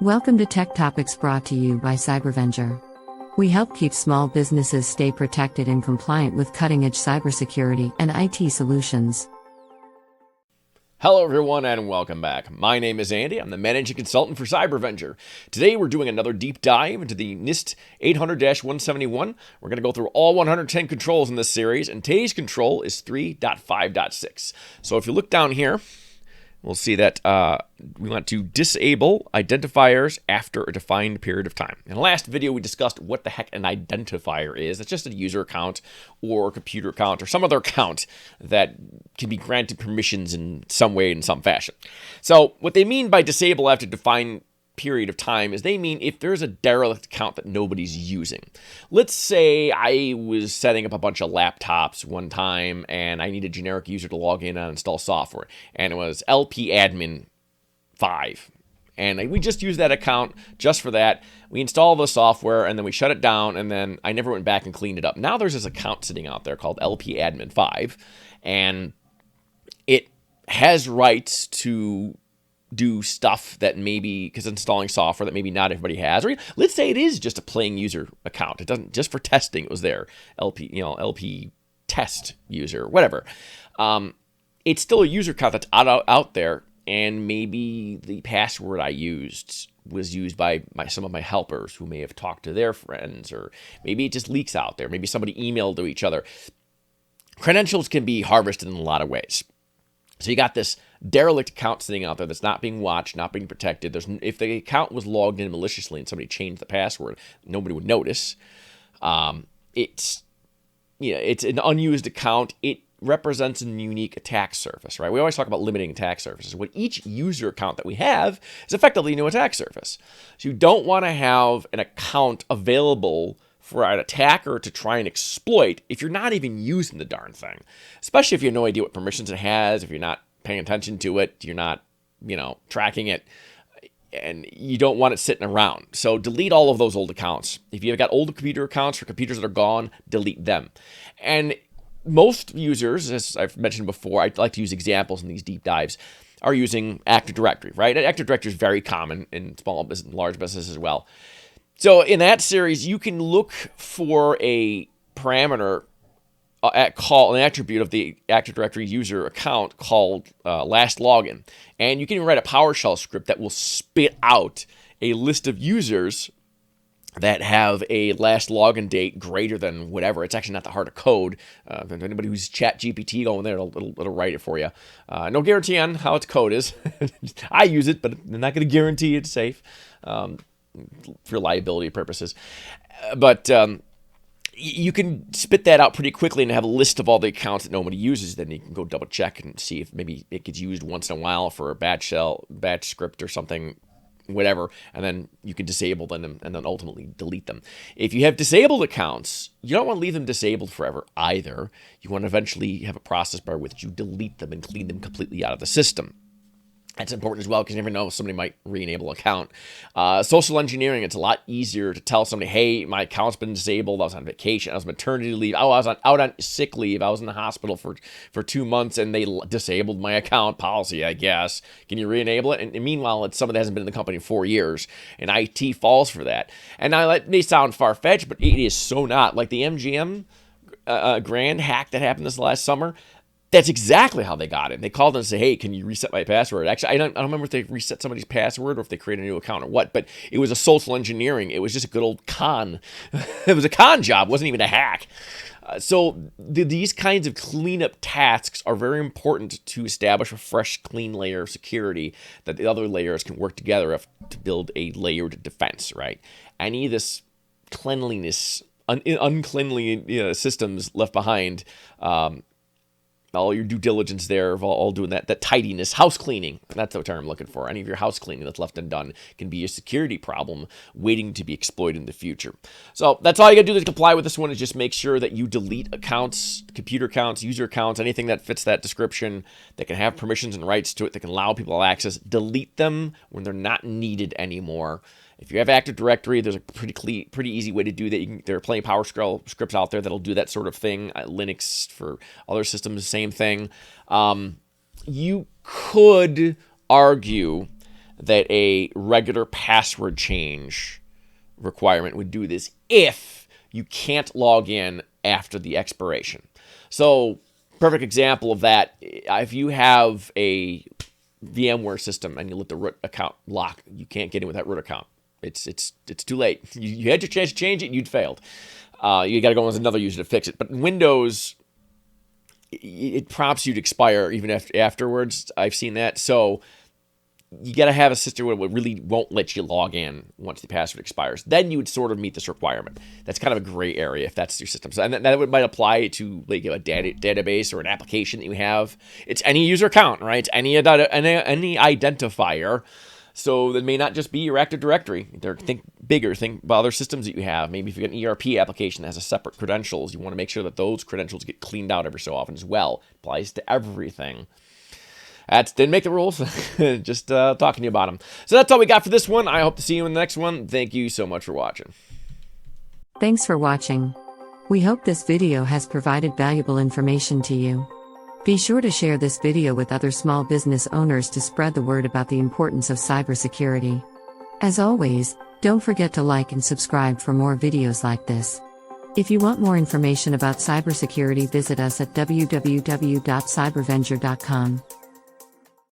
Welcome to Tech Topics brought to you by Cybervenger. We help keep small businesses stay protected and compliant with cutting-edge cybersecurity and IT solutions. Hello everyone and welcome back. My name is Andy. I'm the managing consultant for Cybervenger. Today we're doing another deep dive into the NIST 800-171. We're going to go through all 110 controls in this series, and today's control is 3.5.6. So if you look down here, we'll see that we want to disable identifiers after a defined period of time. In the last video, we discussed what the heck an identifier is. It's just a user account or a computer account or some other account that can be granted permissions in some way, in some fashion. So what they mean by disable after a defined period of time is they mean if there's a derelict account that nobody's using. Let's say I was setting up a bunch of laptops one time and I need a generic user to log in and install software, and it was LP admin 5, and we just used that account just for that. We installed the software and then we shut it down, and then I never went back and cleaned it up. Now there's this account sitting out there called LP admin 5, and it has rights to do stuff that maybe, because installing software that maybe not everybody has, or let's say it is just a playing user account. It doesn't, just for testing, it was there, LP test user, whatever. It's still a user account that's out there, and maybe the password I used was used by some of my helpers who may have talked to their friends, or maybe it just leaks out there. Maybe somebody emailed to each other. Credentials can be harvested in a lot of ways. So you got this derelict account sitting out there that's not being watched, not being protected. If the account was logged in maliciously and somebody changed the password, nobody would notice. It's an unused account. It represents a unique attack surface, right? We always talk about limiting attack surfaces. What each user account that we have is effectively a new attack surface. So you don't want to have an account available for an attacker to try and exploit if you're not even using the darn thing, especially if you have no idea what permissions it has, if you're not paying attention to it, you're not, tracking it, and you don't want it sitting around. So delete all of those old accounts. If you've got old computer accounts for computers that are gone, delete them. And most users, as I've mentioned before, I like to use examples in these deep dives, are using Active Directory, right? Active Directory is very common in small business and large businesses as well. So in that series, you can look for a parameter an attribute of the Active Directory user account called last login. And you can even write a PowerShell script that will spit out a list of users that have a last login date greater than whatever. It's actually not that hard to code. Anybody who's ChatGPT going there, it'll write it for you. No guarantee on how its code is. I use it, but I'm not going to guarantee it's safe. For liability purposes. But you can spit that out pretty quickly and have a list of all the accounts that nobody uses. Then you can go double check and see if maybe it gets used once in a while for a batch script or something, whatever. And then you can disable them and then ultimately delete them. If you have disabled accounts, you don't want to leave them disabled forever either. You want to eventually have a process by which you delete them and clean them completely out of the system. That's important as well, because you never know if somebody might re-enable an account. Social engineering, it's a lot easier to tell somebody, hey, my account's been disabled, I was on vacation, I was on maternity leave, I was out on sick leave, I was in the hospital for 2 months, and they disabled my account policy, I guess. Can you re-enable it? And meanwhile, it's somebody that hasn't been in the company in 4 years, and IT falls for that. And now that may sound far-fetched, but it is so not. Like the MGM grand hack that happened this last summer, that's exactly how they got it. They called and said, hey, can you reset my password? Actually, I don't remember if they reset somebody's password or if they created a new account or what, but it was a social engineering. It was just a good old con. It was a con job. It wasn't even a hack. So these kinds of cleanup tasks are very important to establish a fresh, clean layer of security that the other layers can work together to build a layered defense, right? Any of this cleanliness, uncleanly systems left behind, all your due diligence there of all doing that tidiness, house cleaning. That's the term I'm looking for. Any of your house cleaning that's left undone can be a security problem waiting to be exploited in the future. So that's all you got to do to comply with this one, is just make sure that you delete accounts, computer accounts, user accounts, anything that fits that description that can have permissions and rights to it, that can allow people access. Delete them when they're not needed anymore. If you have Active Directory, there's a pretty easy way to do that. There are plenty of PowerShell scripts out there that'll do that sort of thing. Linux for other systems, same thing. You could argue that a regular password change requirement would do this if you can't log in after the expiration. So, perfect example of that, if you have a VMware system and you let the root account lock, you can't get in with that root account. It's too late. You had your chance to change it, you'd failed. You got to go with another user to fix it. But in Windows, it prompts you to expire even afterwards. I've seen that. So you got to have a system where it really won't let you log in once the password expires. Then you would sort of meet this requirement. That's kind of a gray area if that's your system. So, and that might apply to like a database or an application that you have. It's any user account, right? It's any identifier. So that may not just be your Active Directory. Think bigger. Think about other systems that you have. Maybe if you've got an ERP application that has a separate credentials, you want to make sure that those credentials get cleaned out every so often as well. Applies to everything. Didn't make the rules. Just talking to you about them. So that's all we got for this one. I hope to see you in the next one. Thank you so much for watching. Thanks for watching. We hope this video has provided valuable information to you. Be sure to share this video with other small business owners to spread the word about the importance of cybersecurity. As always, don't forget to like and subscribe for more videos like this. If you want more information about cybersecurity, visit us at www.cybervenger.com.